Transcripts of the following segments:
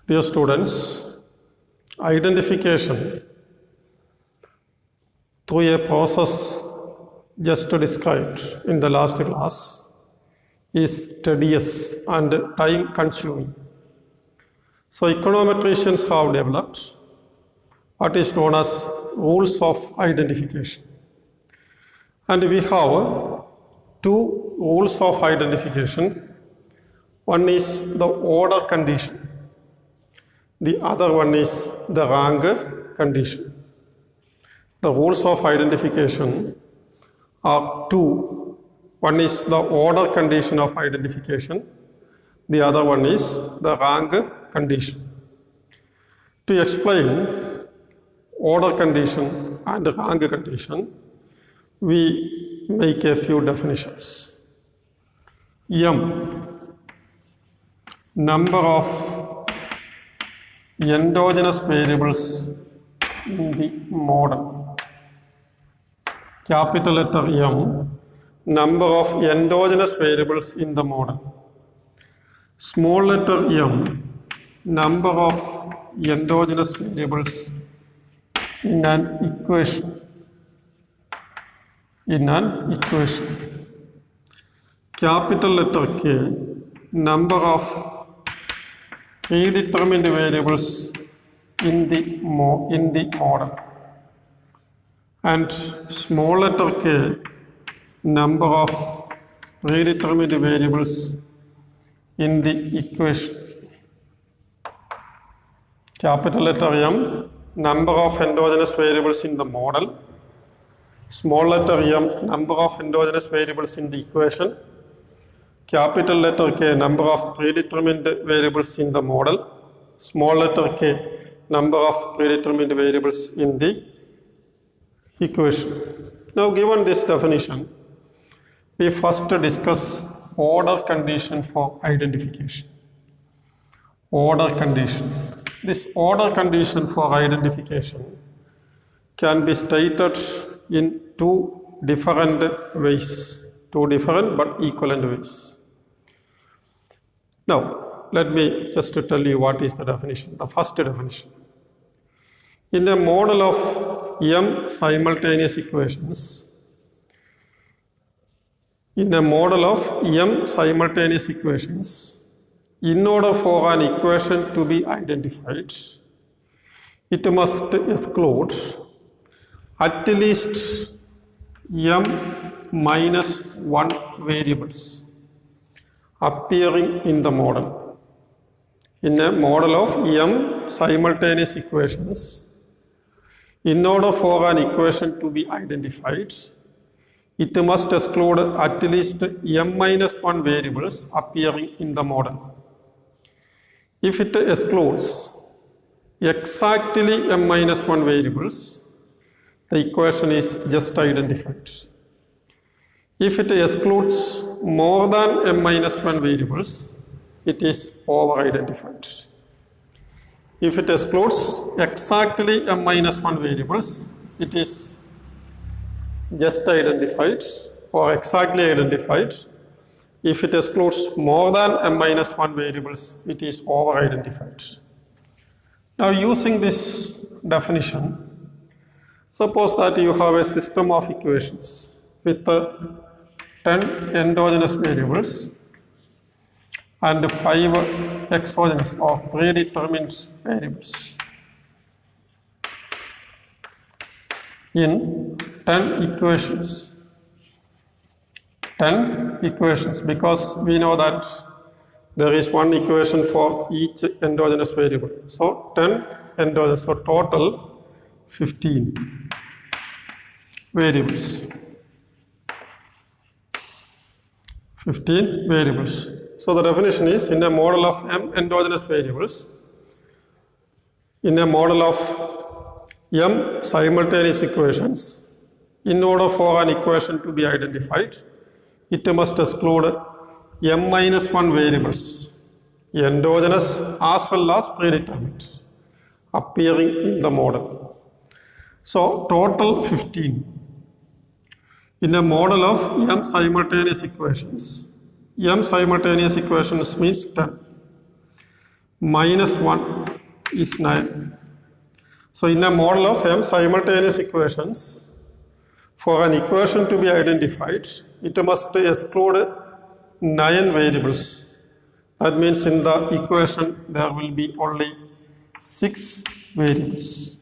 Dear students, identification through a process just described in the last class is tedious and time consuming. So econometricians have developed what is known as rules of identification. And we have two rules of identification. One is the order condition. The other one is the rank condition. The rules of identification are two. One is the order condition of identification. The other one is the rank condition. To explain order condition and rank condition, we make a few definitions. M, number of endogenous variables in the model. Capital letter M, number of endogenous variables in the model. Small letter m, number of endogenous variables in an equation. Capital letter K, number of predetermined variables in the model. And small letter k, number of predetermined variables in the equation. Capital letter M, number of endogenous variables in the model. Small letter m, number of endogenous variables in the equation. Capital letter K, number of predetermined variables in the model. Small letter k, number of predetermined variables in the equation. Now, given this definition, we first discuss order condition for identification. Order condition. This order condition for identification can be stated in two different ways, two different but equivalent ways. Now, let me just tell you what is the definition, the first definition. In a model of m simultaneous equations, in order for an equation to be identified, it must exclude at least m minus 1 variables appearing in the model. In a model of m simultaneous equations, in order for an equation to be identified, it must exclude at least m minus 1 variables appearing in the model. If it excludes exactly m minus 1 variables, the equation is just identified. If it excludes more than m minus 1 variables, it is over-identified. If it excludes exactly m minus 1 variables, it is just identified or exactly identified. If it excludes more than m minus 1 variables, it is over-identified. Now, using this definition, suppose that you have a system of equations with 10 endogenous variables and 5 exogenous or predetermined variables. In 10 equations, because we know that there is one equation for each endogenous variable. So 10 endogenous, so total 15 variables. 15 variables. So the definition is, in a model of m endogenous variables, in a model of m simultaneous equations, in order for an equation to be identified, it must exclude m minus 1 variables, endogenous as well as predetermined, appearing in the model. So total 15. In a model of m simultaneous equations means 10. minus 1 is 9. So in a model of m simultaneous equations, for an equation to be identified, it must exclude 9 variables. That means in the equation there will be only 6 variables.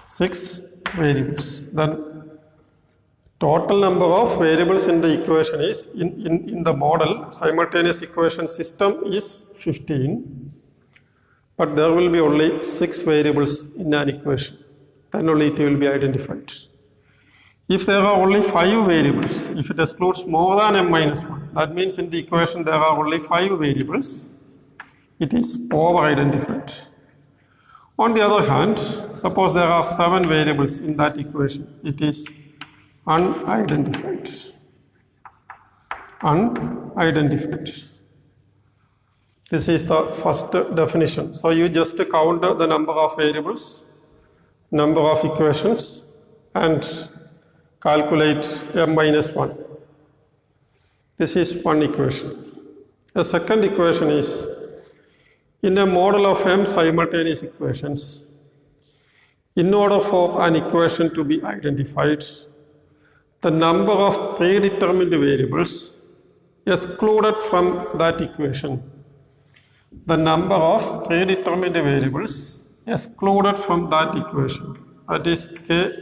6 variables. Then total number of variables in the equation is, in the model simultaneous equation system is 15. But there will be only 6 variables in an equation. Then only it will be identified. If there are only 5 variables, if it excludes more than m minus 1, that means in the equation there are only 5 variables, it is over-identified. On the other hand, suppose there are 7 variables in that equation, it is unidentified. Unidentified. This is the first definition. So you just count the number of variables, number of equations, and calculate m minus 1. This is one equation. The second equation is, in a model of m simultaneous equations, in order for an equation to be identified, the number of predetermined variables excluded from that equation, the number of predetermined variables excluded from that equation, that is k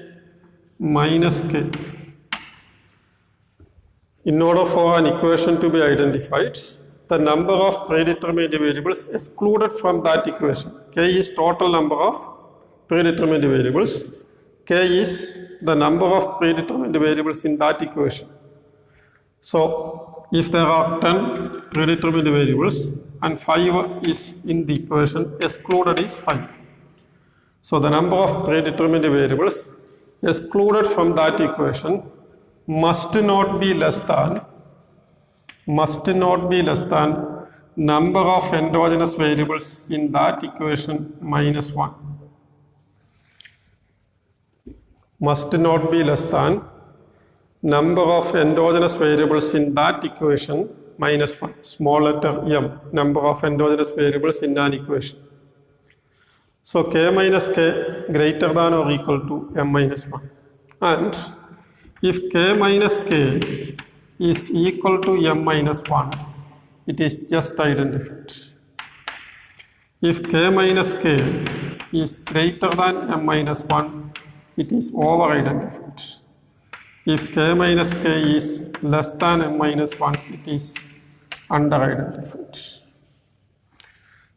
minus k. In order for an equation to be identified, the number of predetermined variables excluded from that equation, k is total number of predetermined variables, k is the number of predetermined variables in that equation. So if there are 10 predetermined variables and 5 is in the equation, excluded is 5. So the number of predetermined variables excluded from that equation must not be less than number of endogenous variables in that equation minus 1. Must not be less than number of endogenous variables in that equation minus 1, small letter m, number of endogenous variables in an equation. So k minus k greater than or equal to m minus 1. And if k minus k is equal to m minus 1, it is just identified. If k minus k is greater than m minus 1, it is over-identified. If k minus k is less than m minus 1, it is under-identified.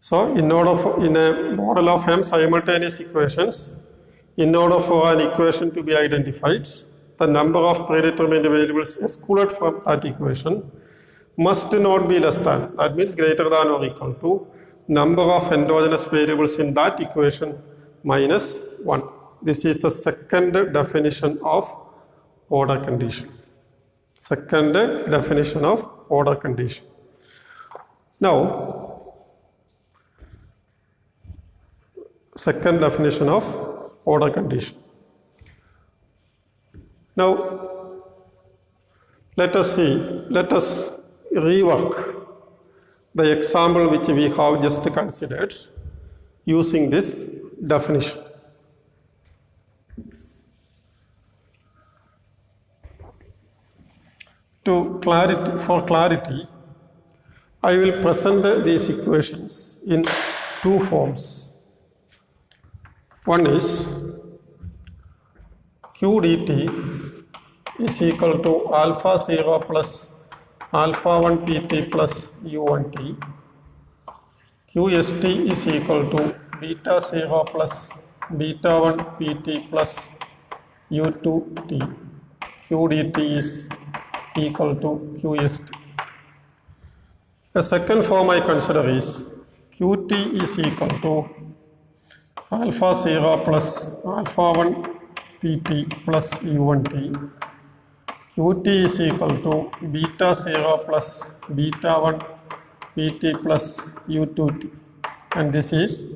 So in a model of m simultaneous equations, in order for an equation to be identified, the number of predetermined variables excluded from that equation must not be less than, that means greater than or equal to, number of endogenous variables in that equation minus 1. This is the second definition of order condition. Second definition of order condition. Now, second definition of order condition. Now, let us rework the example which we have just considered using this definition. For clarity, I will present these equations in two forms. One is q dt is equal to alpha 0 plus alpha 1 pt plus u1 t. Qst is equal to beta 0 plus beta 1 pt plus u2 t. Q dt is equal to Qst. The second form I consider is Qt is equal to alpha 0 plus alpha 1 pt plus u1 t. Qt is equal to beta 0 plus beta 1 pt plus u2 t. And this is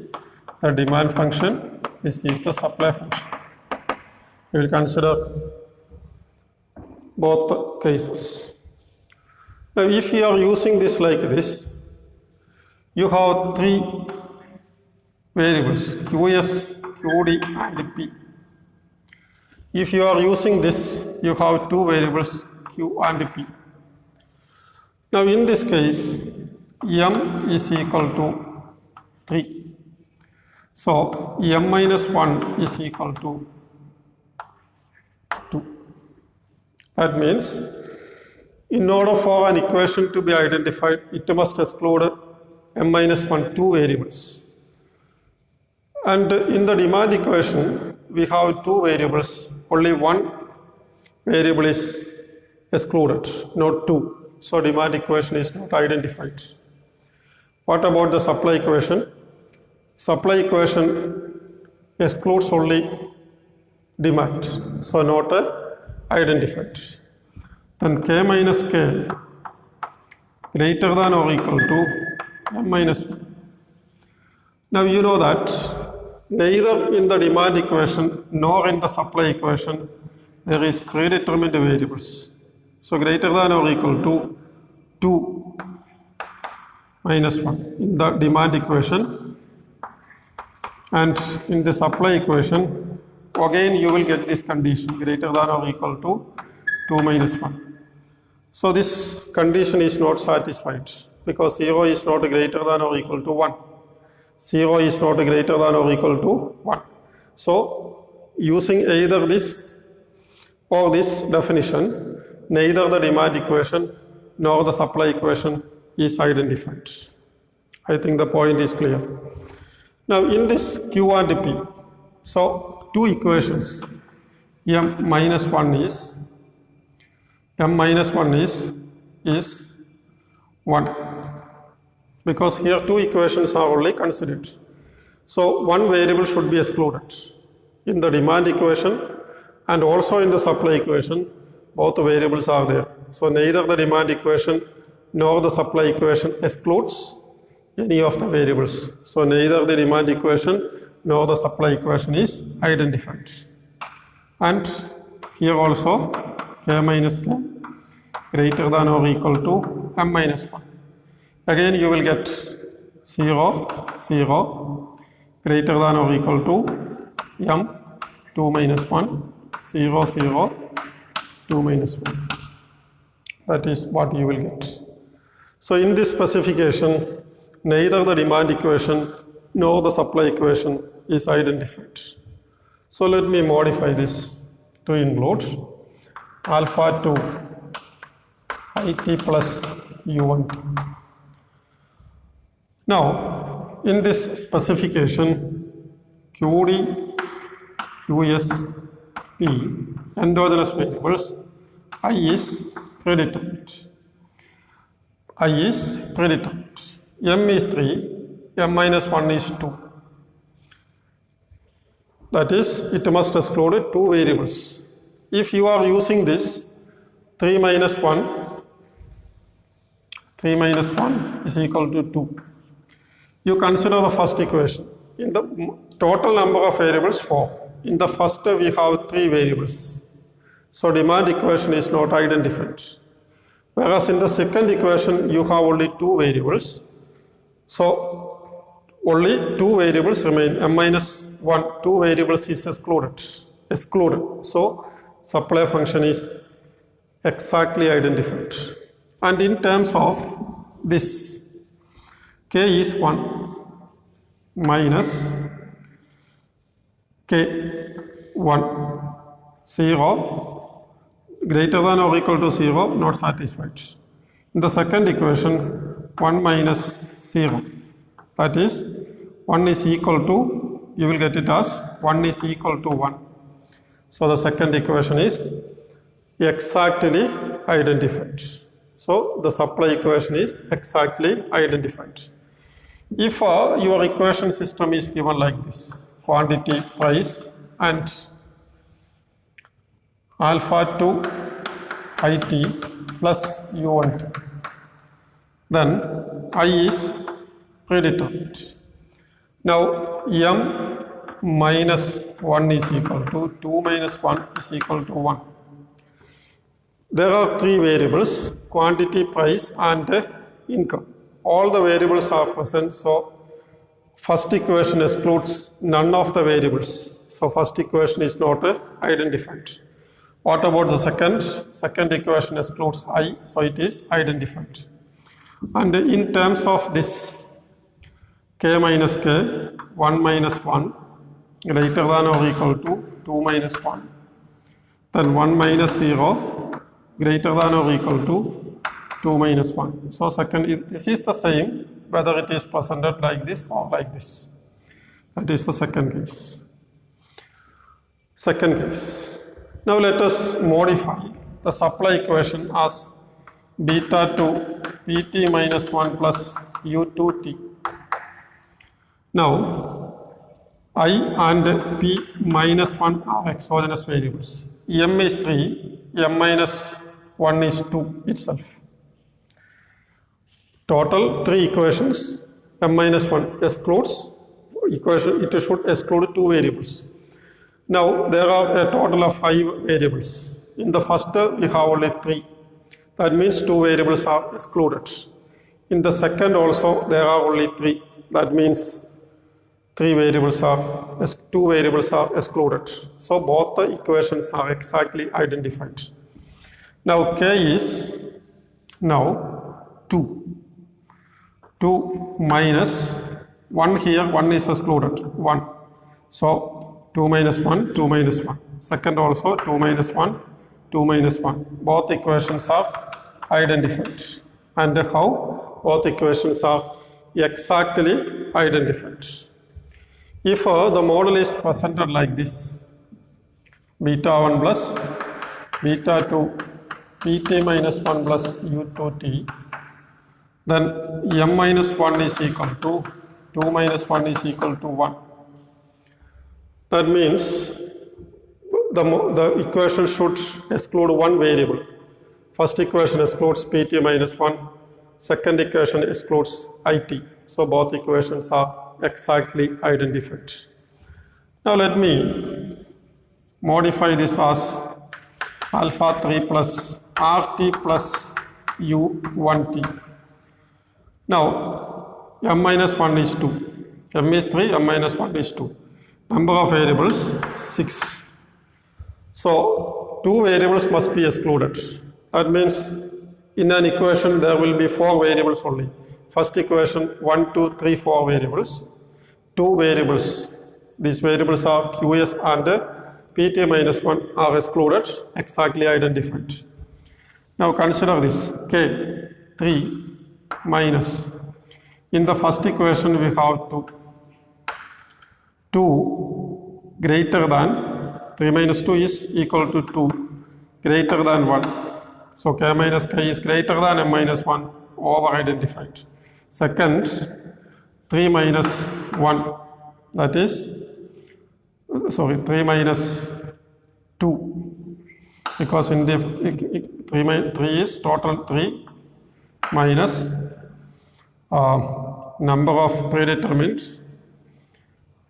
the demand function, this is the supply function. We will consider both cases. Now if you are using this like this, You have three variables QS, QD and P. If you are using this, you have two variables Q and P. Now in this case, M is equal to 3. So M minus 1 is equal to 2. That means in order for an equation to be identified, it must exclude M minus 1 two variables. And in the demand equation, we have two variables. Only one variable is excluded, not two. So demand equation is not identified. What about the supply equation? Supply equation excludes only demand, so not identified. Then K minus K greater than or equal to M minus 1. Now you know that neither in the demand equation nor in the supply equation there is predetermined variables. So greater than or equal to 2 minus 1 in the demand equation, and in the supply equation again you will get this condition greater than or equal to 2 minus 1. So this condition is not satisfied because 0 is not greater than or equal to 1. 0 is not greater than or equal to 1. So using either this or this definition, neither the demand equation nor the supply equation is identified. I think the point is clear. Now in this Q and P, so two equations, M minus 1 is 1, because here two equations are only considered. So one variable should be excluded. In the demand equation and also in the supply equation, both variables are there. So neither the demand equation nor the supply equation excludes any of the variables. So neither the demand equation nor the supply equation is identified. And here also K minus K greater than or equal to M minus 1. Again you will get 0, 0 greater than or equal to M 2 minus 1, 0, 0, 2 minus 1. That is what you will get. So in this specification, neither the demand equation nor the supply equation is identified. So let me modify this to include alpha 2 IT plus U1. Now, in this specification, QD, QS, P, endogenous variables, I is predetermined. I is predetermined. M is 3, M minus 1 is 2. That is, it must exclude two variables. If you are using this 3 minus 1 is equal to 2. You consider the first equation. In the total number of variables 4. In the first we have 3 variables. So demand equation is not identified. Whereas in the second equation you have only 2 variables. So only 2 variables remain. M minus 1, 2 variables is excluded. So supply function is exactly identified. And in terms of this, K is 1 minus K 1, 0 greater than or equal to 0, not satisfied. In the second equation, 1 minus 0, that is 1 is equal to, you will get it as 1 is equal to 1. So the second equation is exactly identified. So the supply equation is exactly identified. If your equation system is given like this, quantity, price and alpha 2 IT plus U1, then I is predetermined. Now M minus 1 is equal to 2 minus 1 is equal to 1. There are 3 variables, quantity, price and income. all the variables are present, so first equation excludes none of the variables. So first equation is not identified. What about the second? Second equation excludes I, so it is identified. And in terms of this k minus k, 1 minus 1 greater than or equal to 2 minus 1. Then 1 minus 0 greater than or equal to 2 minus 1. So second, this is the same whether it is presented like this or like this. That is the second case. Second case. Now let us modify the supply equation as beta 2 pt minus 1 plus u2t. Now I and p minus 1 are exogenous variables. M is 3, m minus 1 is 2 itself. Total 3 equations, m minus 1 excludes equation, it should exclude 2 variables. Now there are a total of 5 variables. In the first we have only 3. That means 2 variables are excluded. In the second also there are only 3. That means 2 variables are excluded. So both the equations are exactly identified. Now k is now 2. 2 minus 1 here, 1 is excluded, 1. So 2 minus 1, 2 minus 1. Second also 2 minus 1, 2 minus 1. Both equations are identified. And how? Both equations are exactly identified. If the model is presented like this, beta 1 plus beta 2 pt minus 1 plus u2t, then m minus 1 is equal to 2 minus 1 is equal to 1. That means the equation should exclude one variable. First equation excludes pt minus 1. Second equation excludes it. So both equations are exactly identified. Now let me modify this as alpha 3 plus rt plus u1t. Now m minus 1 is 2. M is 3, m minus 1 is 2. Number of variables 6. So 2 variables must be excluded. That means in an equation there will be 4 variables only. First equation 1, 2, 3, 4 variables. 2 variables. These variables are qs and pt minus 1 are excluded, exactly identified. Now consider this k 3 minus, in the first equation we have 2 greater than, 3 minus 2 is equal to 2 greater than 1. So k minus k is greater than m minus 1, over identified. Second, 3 minus 1, that is, 3 minus 2, because in the 3 is total 3 minus number of predeterminants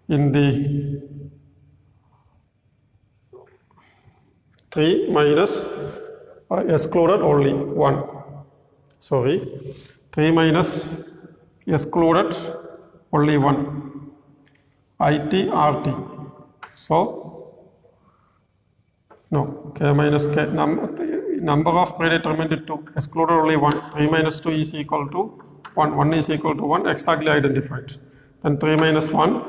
in the 3 minus excluded only 1. 3 minus excluded only 1. IT, RT. So, no, k minus k, number of predetermined 2, excluded only 1. 3 minus 2 is equal to 1. 1 is equal to 1, exactly identified. Then 3 minus 1,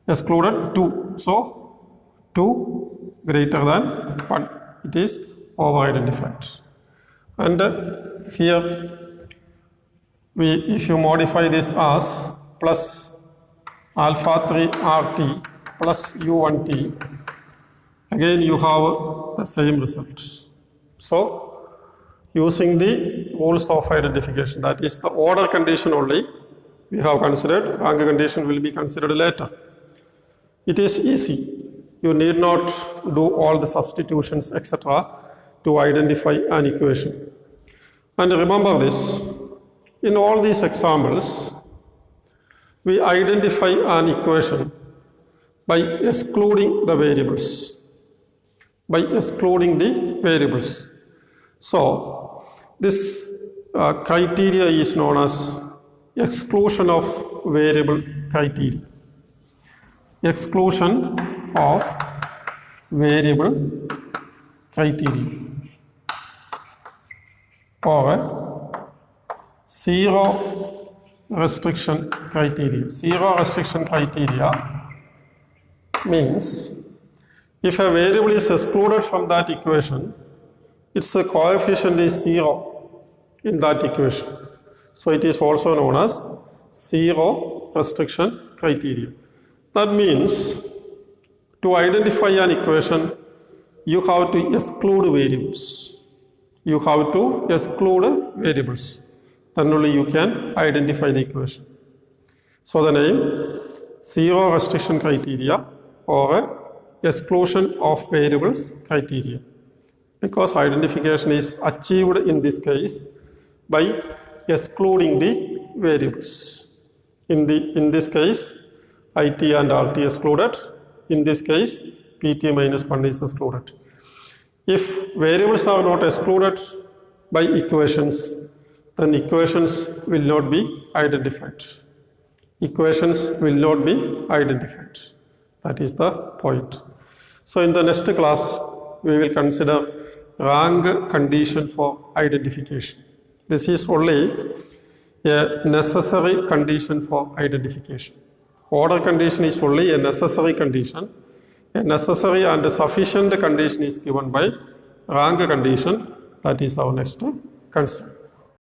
excluded 2. So, 2 greater than 1. It is over identified. And here, if you modify this as plus alpha 3 RT plus u1t, again you have the same result. So, using the rules of identification, that is the order condition only we have considered, rank condition will be considered later. It is easy. You need not do all the substitutions, etc., to identify an equation. And remember this, in all these examples, we identify an equation by excluding the variables. So, this criteria is known as exclusion of variable criteria. Exclusion of variable criteria or zero restriction criteria. Zero restriction criteria means if a variable is excluded from that equation, its coefficient is zero in that equation. So it is also known as zero restriction criteria. That means to identify an equation, you have to exclude variables. You have to exclude variables. Then only you can identify the equation. So the name zero restriction criteria or exclusion of variables criteria, because identification is achieved in this case by excluding the variables. In this case, IT and RT excluded. In this case, PT minus 1 is excluded. If variables are not excluded by equations, then equations will not be identified. Equations will not be identified. That is the point. So in the next class, we will consider rank condition for identification. This is only a necessary condition for identification. Order condition is only a necessary condition. A necessary and sufficient condition is given by rank condition. That is our next concern.